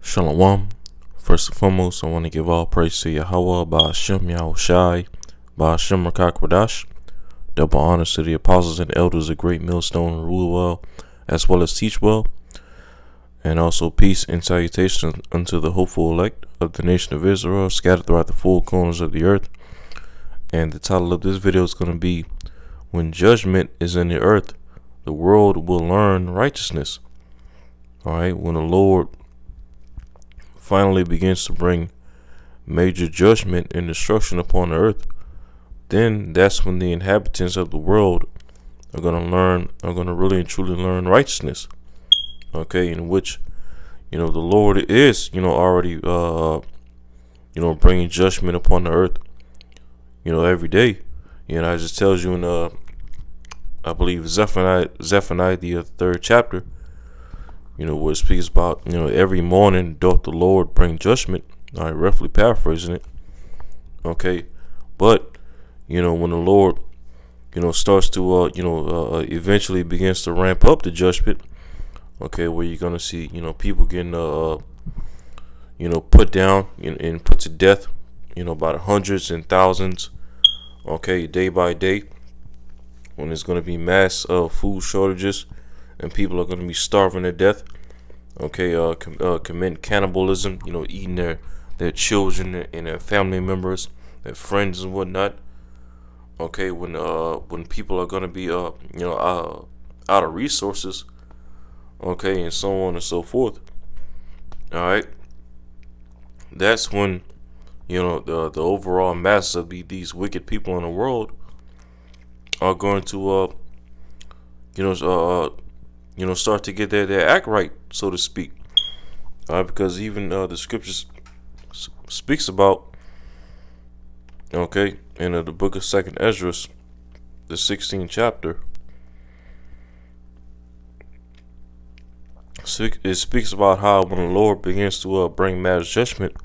Shalom. First and foremost, I want to give all praise to Yahweh, Ba'ashem Yahushai, Ba'ashem Rakakwadash. Double honors to the apostles and elders of Great Millstone who rule well, as well as teach well. And also peace and salutation unto the hopeful elect of the nation of Israel, scattered throughout the four corners of the earth. And the title of this video is going to be, When Judgment is in the Earth, the World Will Learn Righteousness. Alright, when the Lord finally begins to bring major judgment and destruction upon the earth, then that's when the inhabitants of the world are going to really and truly learn righteousness. Okay, in which, the Lord is, already, bringing judgment upon the earth, every day. It just tells you in, I believe, Zephaniah, the third chapter, where it speaks about, every morning doth the Lord bring judgment. I roughly paraphrasing it. Okay. But, when the Lord, starts to, eventually begins to ramp up the judgment, okay, where you're going to see, people getting, put down and put to death, by the hundreds and thousands, okay, day by day, when there's going to be mass food shortages, and people are going to be starving to death. Okay, commit cannibalism, eating their children and their family members, their friends and whatnot. Okay, when people are going to be out of resources. Okay, and so on and so forth. All right, that's when the overall mass of these wicked people in the world are going to start to get their act right, so to speak. Because even the scriptures speaks about, okay, in the book of 2nd Ezra, the 16th chapter, it speaks about how when the Lord begins to bring mass judgment,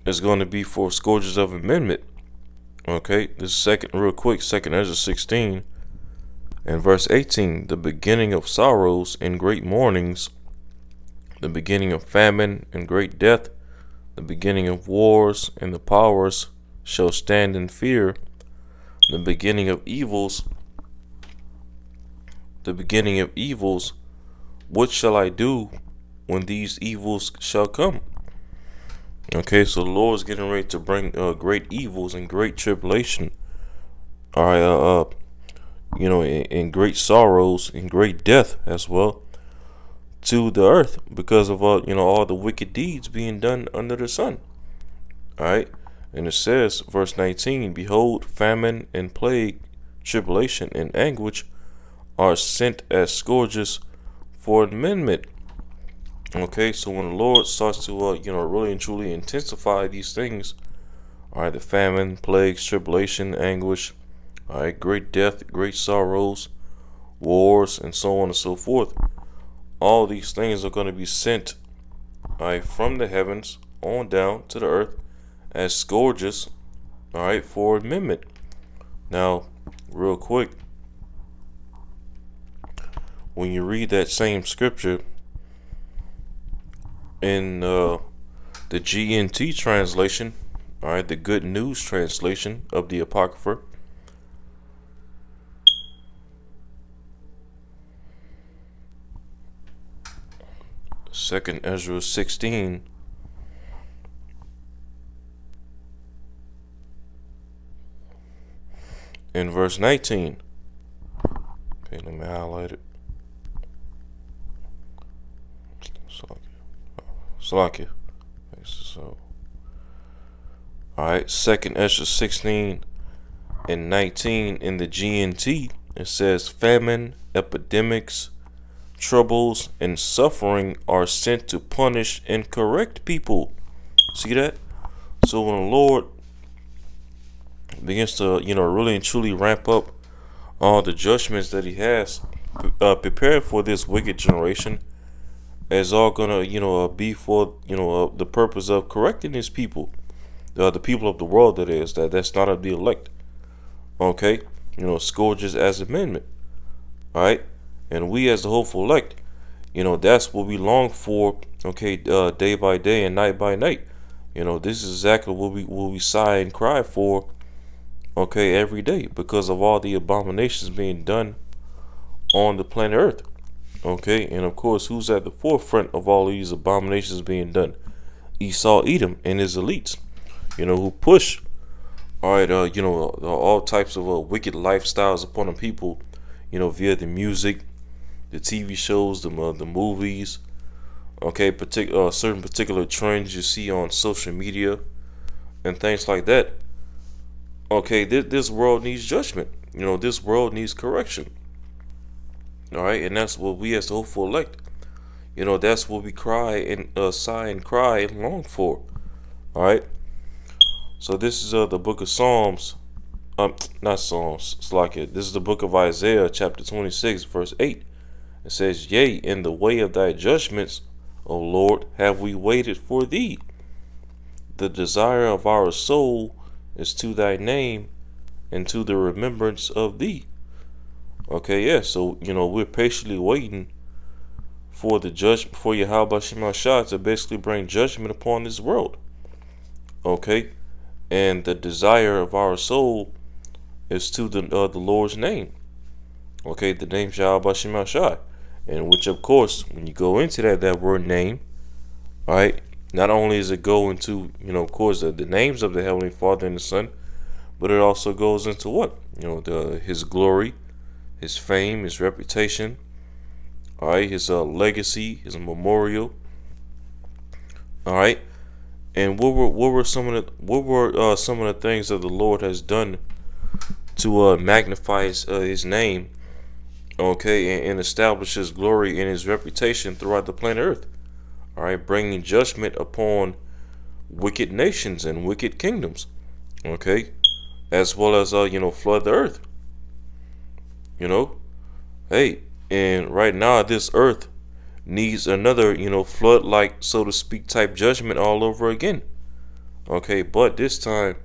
it's going to be for scourges of amendment. Okay, this real quick, 2nd Ezra 16. And verse 18, the beginning of sorrows and great mournings, the beginning of famine and great death, the beginning of wars, and the powers shall stand in fear, the beginning of evils, what shall I do when these evils shall come? Okay, so the Lord is getting ready to bring great evils and great tribulation. All right, in great sorrows and great death as well to the earth because of all the wicked deeds being done under the sun. All right, and it says, verse 19, behold, famine and plague, tribulation and anguish are sent as scourges for amendment. Okay, so when the Lord starts to really and truly intensify these things, all right, the famine, plagues, tribulation, anguish, all right, great death, great sorrows, wars, and so on and so forth. All these things are going to be sent, all right, from the heavens on down to the earth as scourges, all right, for amendment. Now, real quick, when you read that same scripture in the GNT translation, all right, the Good News translation of the Apocrypha, 2nd Ezra 16, in verse 19. Okay, let me highlight it. Salakia. So, alright, 2nd Ezra 16 and 19 in the GNT, it says, famine, epidemics, troubles, and suffering are sent to punish and correct people. See that? So when the Lord begins to, really and truly ramp up all the judgments that he has prepared for this wicked generation, is all gonna, be for, the purpose of correcting his people, the people of the world, that's not of the elect. Okay, scourges as amendment. All right, and we as the hopeful elect, That's what we long for. Okay, day by day and night by night. This is exactly what we sigh and cry for. Okay, every day because of all the abominations being done on the planet Earth. Okay, and of course, who's at the forefront of all of these abominations being done? Esau, Edom, and his elites. Who push, all right, all types of wicked lifestyles upon the people. Via the music, the TV shows, the movies. Okay, certain particular trends you see on social media and things like that. Okay, this world needs judgment. This world needs correction. All right, and that's what we as the hopeful elect. That's what we cry and sigh and cry and long for. All right. So this is the book of Psalms. Not Psalms. It's like it. This is the book of Isaiah, chapter 26, verse 8. It says, "Yea, in the way of thy judgments, O Lord, have we waited for thee. The desire of our soul is to thy name and to the remembrance of thee." Okay, yeah. So we're patiently waiting for the judgment for Yahweh Shemashah to basically bring judgment upon this world. Okay, and the desire of our soul is to the Lord's name. Okay, the name Yahweh Shemashah, and which of course, when you go into that word name, all right, not only does it go into of course the names of the Heavenly Father and the Son, but it also goes into what His glory, His fame, His reputation. All right, His legacy, His memorial. All right, and what were some of the things that the Lord has done to magnify His name, okay, and establish His glory and His reputation throughout the planet Earth. All right, bringing judgment upon wicked nations and wicked kingdoms, okay, as well as flood the earth. Hey, and right now this earth needs another flood, like so to speak, type judgment all over again. Okay, but this time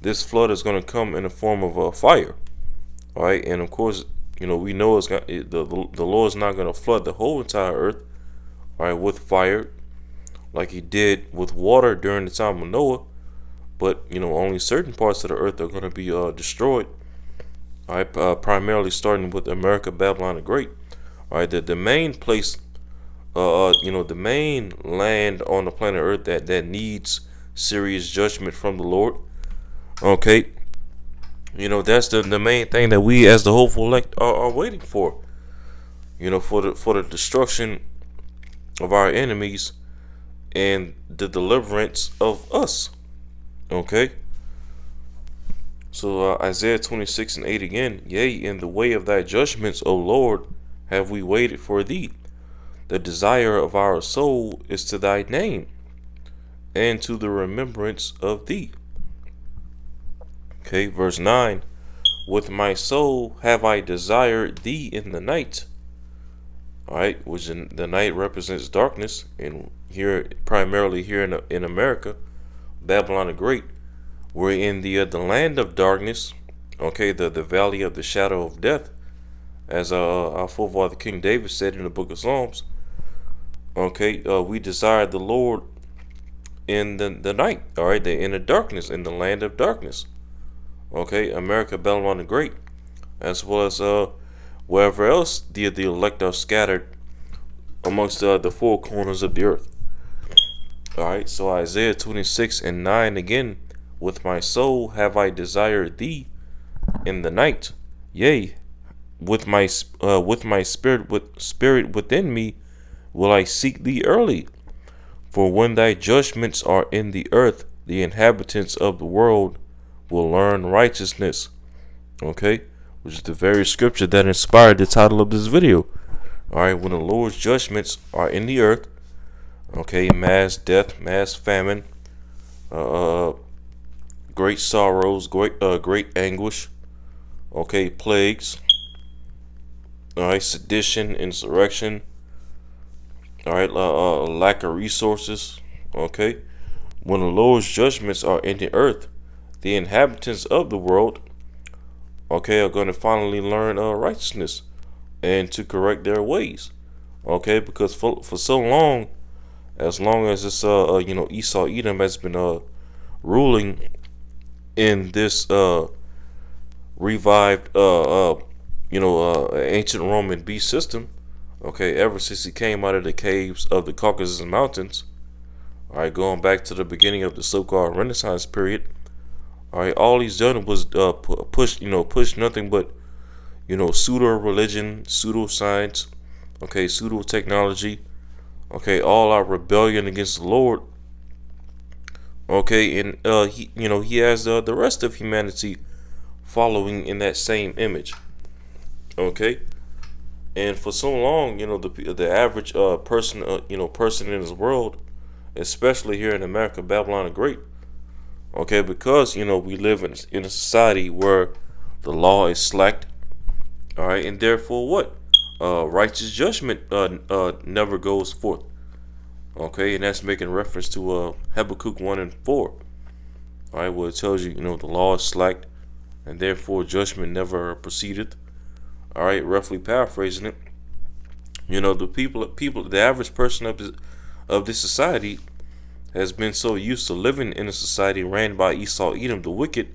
this flood is going to come in the form of a fire. All right, and of course we know the Lord is not going to flood the whole entire earth. All right, with fire like He did with water during the time of Noah, but only certain parts of the earth are going to be destroyed. All right, primarily starting with America, Babylon the Great. All right, the main place, the main land on the planet Earth that needs serious judgment from the Lord. Okay, that's the main thing that we as the hopeful elect are waiting for. For the destruction of our enemies and the deliverance of us. Okay. So Isaiah 26 and 8 again. "Yea, in the way of thy judgments, O Lord, have we waited for thee. The desire of our soul is to thy name and to the remembrance of thee." Okay, verse 9. "With my soul have I desired thee in the night." All right, which in the night represents darkness, and here primarily here in America, Babylon the Great, we're in the land of darkness. Okay, the valley of the shadow of death, as our forefather King David said in the book of Psalms. Okay, we desire the Lord in the night. All right, in the darkness, in the land of darkness. Okay, America, Babylon the Great, as well as wherever else the elect are scattered amongst the four corners of the earth. All right, so Isaiah 26 and 9 again. "With my soul have I desired thee in the night, yea, with my spirit within me will I seek thee early. For when thy judgments are in the earth, the inhabitants of the world will learn righteousness." Okay, which is the very scripture that inspired the title of this video. All right, when the Lord's judgments are in the earth, okay, mass death, mass famine, great sorrows, great anguish, okay, plagues, all right, sedition, insurrection, all right, lack of resources, okay. When the Lord's judgments are in the earth, the inhabitants of the world, okay, are going to finally learn righteousness and to correct their ways. Okay, because for so long as this Esau Edom has been ruling in this revived ancient Roman beast system. Okay, ever since he came out of the caves of the Caucasus Mountains. All right, going back to the beginning of the so-called Renaissance period. All right, all he's done was push nothing but pseudo religion, pseudo science, okay, pseudo technology, okay, all our rebellion against the Lord. Okay, and he has the rest of humanity following in that same image. Okay, and for so long, the average person in this world, especially here in America, Babylon the Great. Okay, because we live in a society where the law is slacked. All right, and therefore what? Righteous judgment never goes forth. Okay, and that's making reference to Habakkuk 1 and 4. All right, where it tells you, the law is slacked, and therefore judgment never proceedeth. All right, roughly paraphrasing it, the average person of this society has been so used to living in a society ran by Esau Edom, the wicked.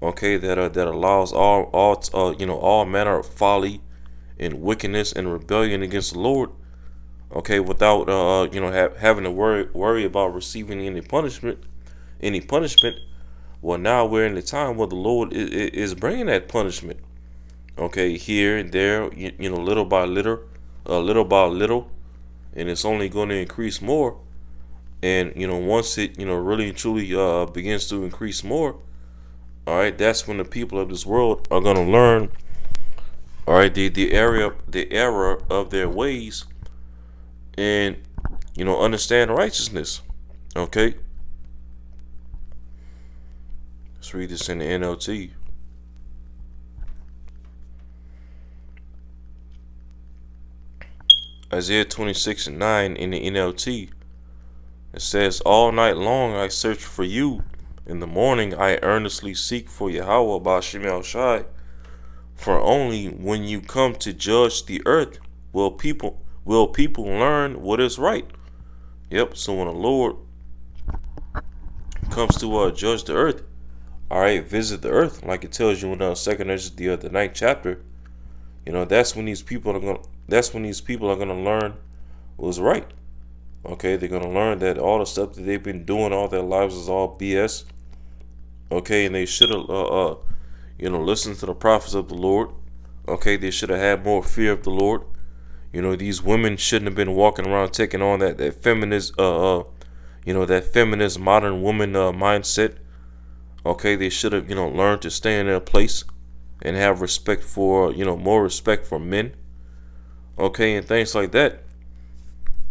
Okay, that allows all manner of folly and wickedness and rebellion against the Lord. Okay, without having to worry about receiving any punishment. Well, now we're in the time where the Lord is bringing that punishment. Okay, here and there, little by little, and it's only going to increase more. And once it really and truly begins to increase more, all right, that's when the people of this world are going to learn, all right, the error of their ways, and understand righteousness. Okay, let's read this in the NLT. Isaiah 26:9 in the NLT. It says, "All night long I search for you. In the morning I earnestly seek for Yahweh Ba'Shem El Shai. For only when you come to judge the earth will people learn what is right." Yep. So when the Lord comes to judge the earth, all right, visit the earth, like it tells you in Second Ezra the ninth chapter. That's when these people are gonna learn what's right. Okay, they're gonna learn that all the stuff that they've been doing all their lives is all BS. Okay, and they should have listened to the prophets of the Lord. Okay, they should have had more fear of the Lord. These women shouldn't have been walking around taking on that feminist that feminist modern woman mindset. Okay, they should have learned to stay in their place and have respect for more respect for men. Okay, and things like that.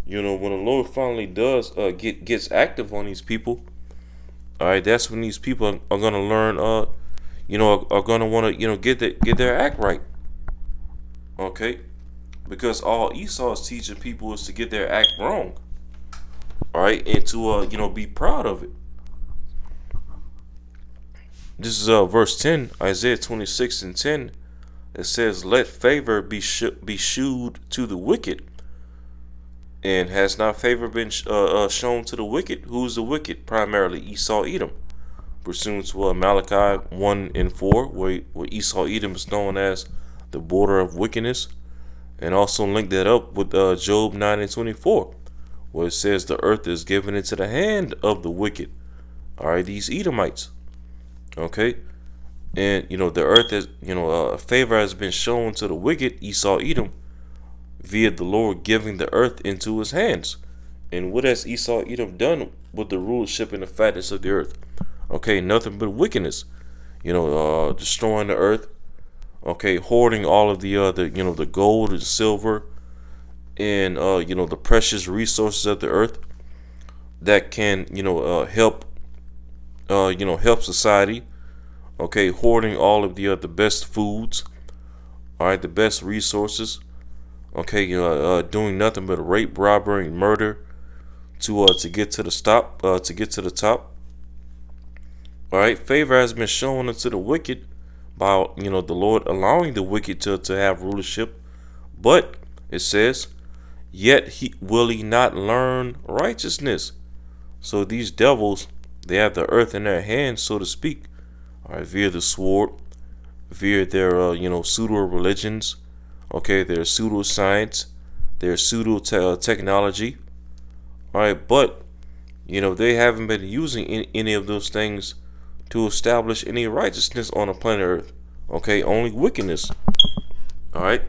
When the Lord finally does gets active on these people, all right, that's when these people are gonna learn. Are gonna want to get their act right. Okay, because all Esau is teaching people is to get their act wrong. All right, and to be proud of it. This is verse 10, Isaiah 26:10. It says, "Let favor be shewed to the wicked." And has not favor been shown to the wicked? Who's the wicked? Primarily Esau Edom. Pursuant to Malachi 1 and 4, where Esau Edom is known as the border of wickedness. And also link that up with Job 9 and 24, where it says the earth is given into the hand of the wicked. All right, these Edomites. Okay, and the earth is favor has been shown to the wicked Esau Edom via the Lord giving the earth into his hands. And what has Esau Edom done with the rulership and the fatness of the earth? Okay, nothing but wickedness. Destroying the earth. Okay, hoarding all of the gold and silver and the precious resources of the earth that can help society. Okay, hoarding all of the best foods. All right, the best resources. Okay, doing nothing but rape, robbery, and murder to get to the top. All right, favor has been shown unto the wicked by the Lord allowing the wicked to have rulership. But it says, Yet will he not learn righteousness. So these devils, they have the earth in their hands, so to speak. All right, via the sword, via their pseudo religions, okay, their pseudo science, their pseudo technology. All right, but they haven't been using any of those things to establish any righteousness on the planet Earth. Okay, only wickedness. All right,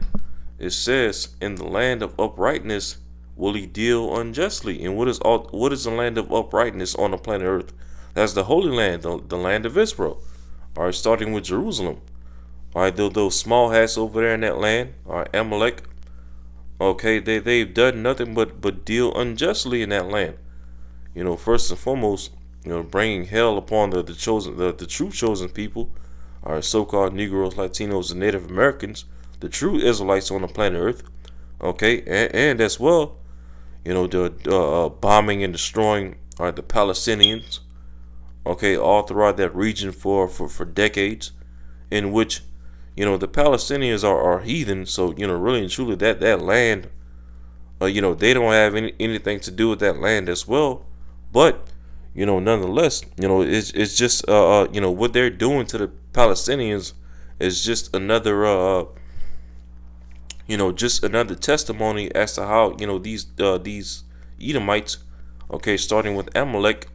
it says, "In the land of uprightness will he deal unjustly." And what is the land of uprightness on the planet Earth? That's the Holy Land, the land of Israel. All right, starting with Jerusalem. All right, those small hats over there in that land. All right, Amalek. Okay, they've done nothing but deal unjustly in that land. First and foremost, bringing hell upon the chosen, the true chosen people, our so-called Negroes, Latinos, and Native Americans, the true Israelites on the planet Earth. Okay, and as well, the bombing and destroying the Palestinians. Okay, all throughout that region for decades, in which the Palestinians are heathen. So really and truly, that land, they don't have anything to do with that land as well. But nonetheless, it's just what they're doing to the Palestinians is just another just another testimony as to how these Edomites, okay, starting with Amalek,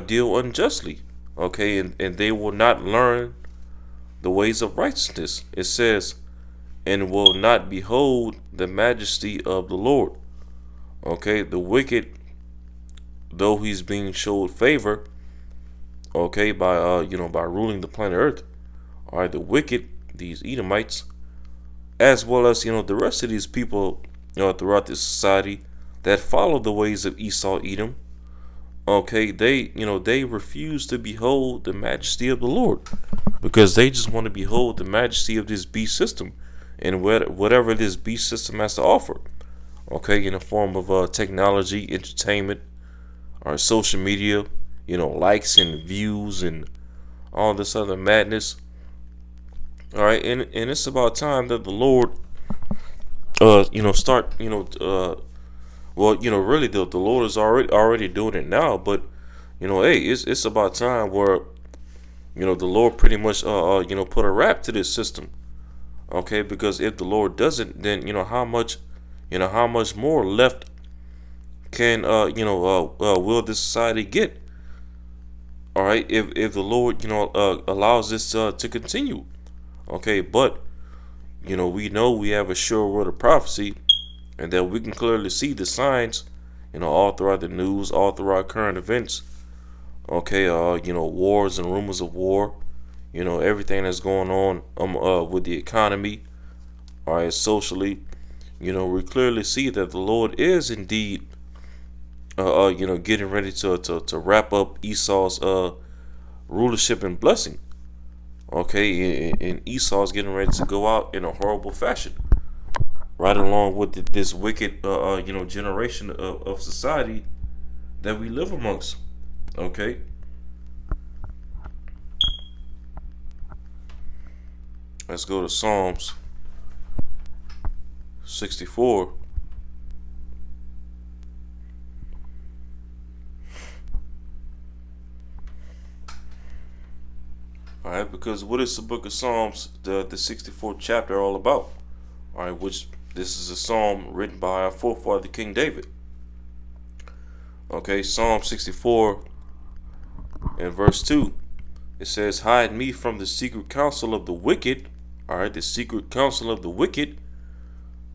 deal unjustly, okay, and they will not learn the ways of righteousness. It says, "And will not behold the majesty of the Lord." Okay, the wicked, though he's being showed favor, okay, by by ruling the planet Earth, all right, the wicked, these Edomites, as well as the rest of these people throughout this society that follow the ways of Esau, Edom, okay, they refuse to behold the majesty of the Lord, because they just want to behold the majesty of this beast system and whatever this beast system has to offer, okay, in the form of technology, entertainment, or social media, likes and views and all this other madness. All right, and it's about time that the Lord, start, really the Lord is already doing it now, but hey, it's about time where the Lord pretty much put a wrap to this system, okay? Because if the Lord doesn't, then how much more left can will this society get? All right, if the Lord allows this to continue, okay? But we know we have a sure word of prophecy, and that we can clearly see the signs, all throughout the news, all throughout current events. Okay, wars and rumors of war, everything that's going on with the economy, all right, socially, we clearly see that the Lord is indeed getting ready to wrap up Esau's rulership and blessing. Okay, and Esau's getting ready to go out in a horrible fashion, right along with this wicked generation of society that we live amongst. Okay, let's go to Psalms 64. All right, because what is the book of Psalms, the 64th chapter, all about? All right, which this is a psalm written by our forefather King David. Okay, Psalm 64 and verse 2. It says, "Hide me from the secret counsel of the wicked." All right, the secret counsel of the wicked,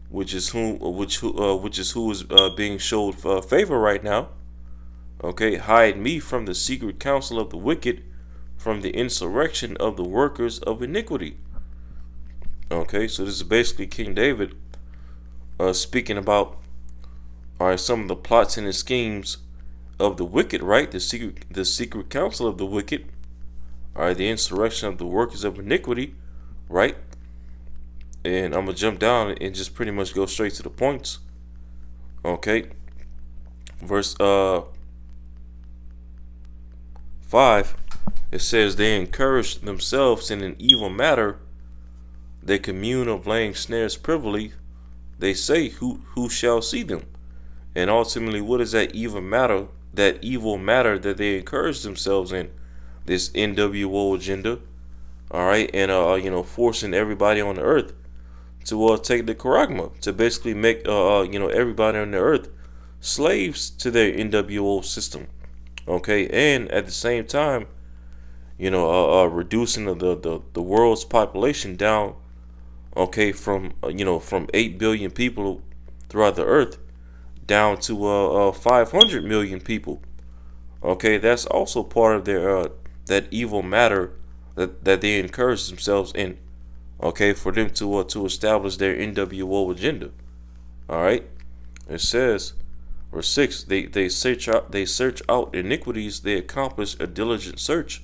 which is who is being showed favor right now. Okay, hide me from the secret counsel of the wicked, from the insurrection of the workers of iniquity. Okay, so this is basically King David speaking about some of the plots and the schemes of the wicked, right? The secret counsel of the wicked, the insurrection of the workers of iniquity, right? And I'm gonna jump down and just pretty much go straight to the points. Okay, verse 5. It says, "They encourage themselves in an evil matter. They commune of laying snares privily. they say, who shall see them? And ultimately, what is that evil matter? That evil matter that they encourage themselves in, this NWO agenda, all right, and forcing everybody on the earth to take the charagma, to basically make everybody on the earth slaves to their NWO system, okay, and at the same time, reducing the world's population down, okay, from from 8 billion people throughout the earth down to 500 million people. Okay, that's also part of their that evil matter that they encourage themselves in. Okay, for them to establish their NWO agenda. All right, it says, verse 6, they search out iniquities, they accomplish a diligent search.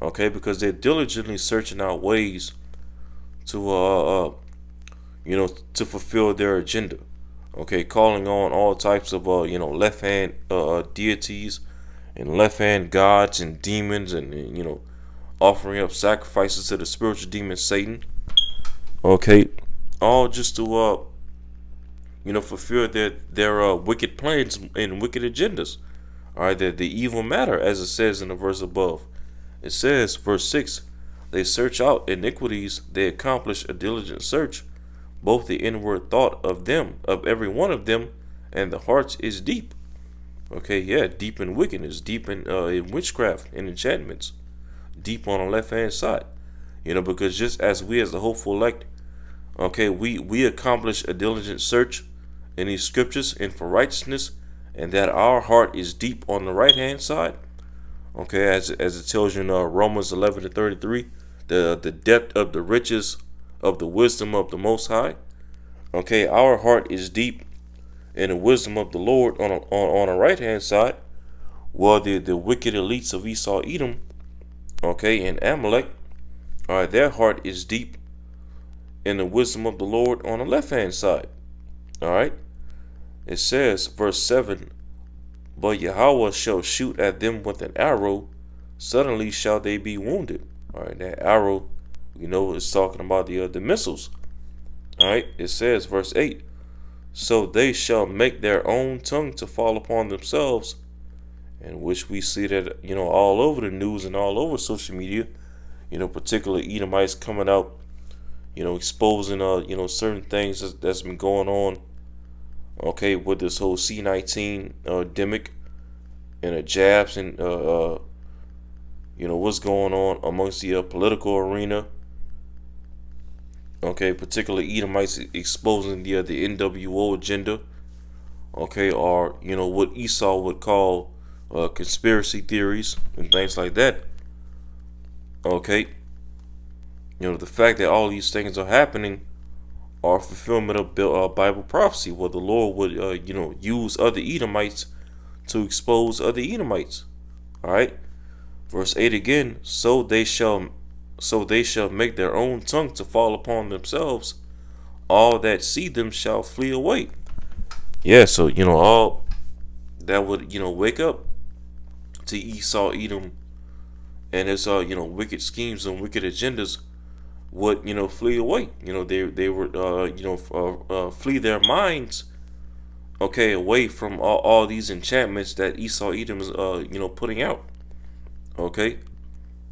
Okay, because they're diligently searching out ways to to fulfill their agenda. Okay, calling on all types of left hand deities and left hand gods and demons, and offering up sacrifices to the spiritual demon Satan. Okay, all just to fulfill their wicked plans and wicked agendas. All right, the evil matter, as it says in the verse above. It says, verse 6, they search out iniquities, they accomplish a diligent search, both the inward thought of them, of every one of them, and the heart is deep. Okay, yeah, deep in wickedness, deep in witchcraft and enchantments, deep on the left hand side. Because just as we as the hopeful elect, okay, we accomplish a diligent search in these scriptures and for righteousness, and that our heart is deep on the right hand side. Okay, as it tells you in Romans 11:33, the depth of the riches of the wisdom of the Most High. Okay, our heart is deep in the wisdom of the Lord on the right hand side, while the wicked elites of Esau, Edom, okay, and Amalek, all right, their heart is deep in the wisdom of the Lord on the left hand side. All right, it says, verse 7, but Yahweh shall shoot at them with an arrow, suddenly shall they be wounded. All right, that arrow, is talking about the missiles. All right, it says, verse 8, so they shall make their own tongue to fall upon themselves, in which we see that, all over the news and all over social media, particularly Edomites coming out, exposing, certain things that's been going on, okay, with this whole C-19 demic and the jabs and what's going on amongst the political arena. Okay, particularly Edomites exposing the NWO agenda. Okay, or what Esau would call conspiracy theories and things like that. Okay, the fact that all these things are happening are fulfillment of Bible prophecy, where the Lord would use other Edomites to expose other Edomites. All right, verse 8 again. So they shall make their own tongue to fall upon themselves. All that see them shall flee away. Yeah, so all that would wake up to Esau, Edom, and his wicked schemes and wicked agendas would flee away. They would flee their minds, okay, away from all these enchantments that Esau, Edom is putting out. Okay,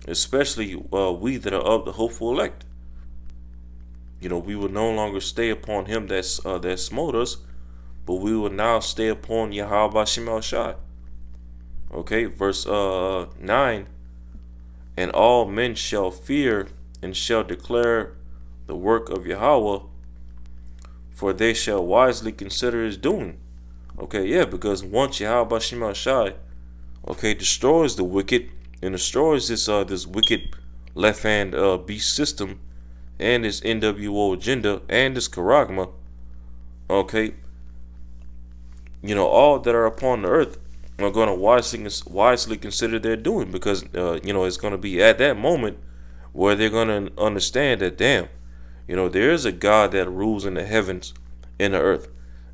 especially we that are of the hopeful elect. We will no longer stay upon him that smote us, but we will now stay upon Yahweh Shem Shai. Okay, verse 9, and all men shall fear and shall declare the work of Yahweh, for they shall wisely consider his doing. Okay, yeah, because once Yahweh Shem Shai, okay, destroys the wicked and destroys this wicked left hand beast system and this NWO agenda and this charagma, okay, all that are upon the earth are going to wisely consider their doing, because it's going to be at that moment where they're going to understand that, damn, there is a God that rules in the heavens and the earth,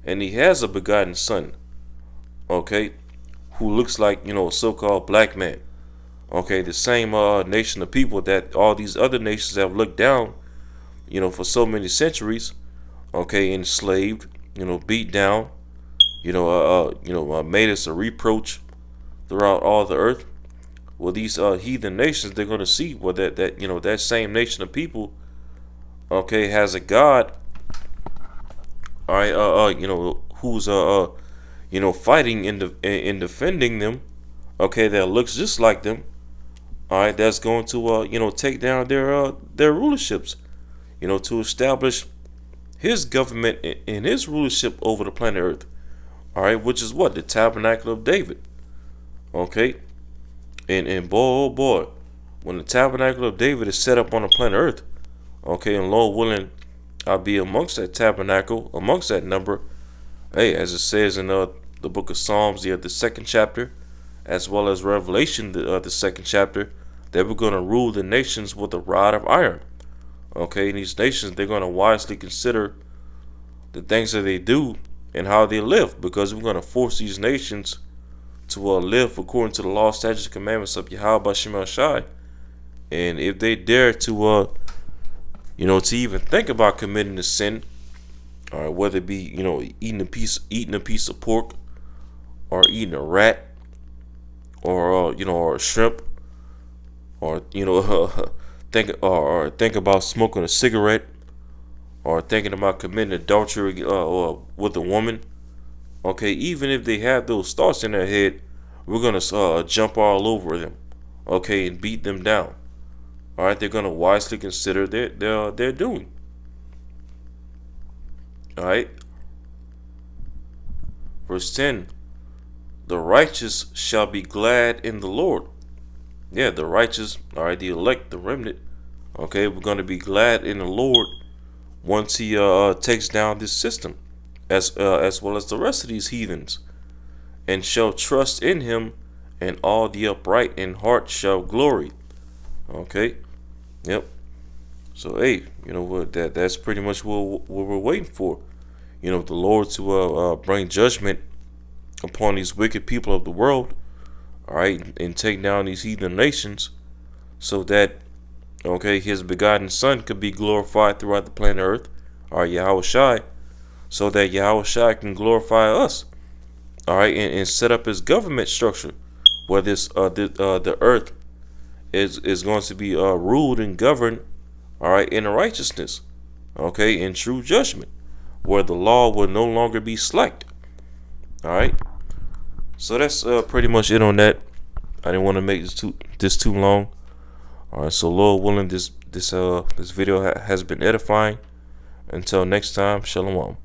and he has a begotten son, okay, who looks like a so-called black man. Okay, the same nation of people that all these other nations have looked down, for so many centuries. okay, enslaved, beat down, made us a reproach throughout all the earth. Well, these heathen nations, they're going to see well that same nation of people, okay, has a God, all right, who's fighting in defending them, okay, that looks just like them, all right, that's going to take down their rulerships, to establish his government and his rulership over the planet Earth, all right, which is what the tabernacle of David, okay, and boy, oh boy, when the tabernacle of David is set up on the planet Earth, okay, and Lord willing, I'll be amongst that tabernacle, amongst that number. Hey, as it says in the book of Psalms, the second chapter, as well as Revelation, the second chapter, that we're going to rule the nations with a rod of iron. Okay, and these nations, they're going to wisely consider the things that they do and how they live, because we're going to force these nations to live according to the law, statutes, and commandments of Yahweh Bashem Shai. And if they dare to, to even think about committing a sin, all right, whether it be eating a piece of pork, or eating a rat, or a shrimp, or think about smoking a cigarette, or thinking about committing adultery or with a woman. Okay, even if they have those thoughts in their head, we're gonna jump all over them, okay, and beat them down. All right, they're gonna wisely consider their doing. All right, verse 10: the righteous shall be glad in the Lord. Yeah, the righteous, all right, the elect, the remnant. Okay, we're gonna be glad in the Lord once He takes down this system, as well as the rest of these heathens, and shall trust in Him, and all the upright in heart shall glory. Okay, yep. So hey, you know what? That's pretty much what we're waiting for. The Lord to bring judgment upon these wicked people of the world, all right, and take down these heathen nations, so that, okay, His begotten Son could be glorified throughout the planet Earth, all right, Yahweh Shai, so that Yahweh Shai can glorify us, all right, and set up His government structure, where the earth is going to be ruled and governed, all right, in righteousness, okay, in true judgment, where the law will no longer be slacked. All right, so that's pretty much it on that. I didn't want to make this too long. All right, so Lord willing, this video has been edifying. Until next time, shalom.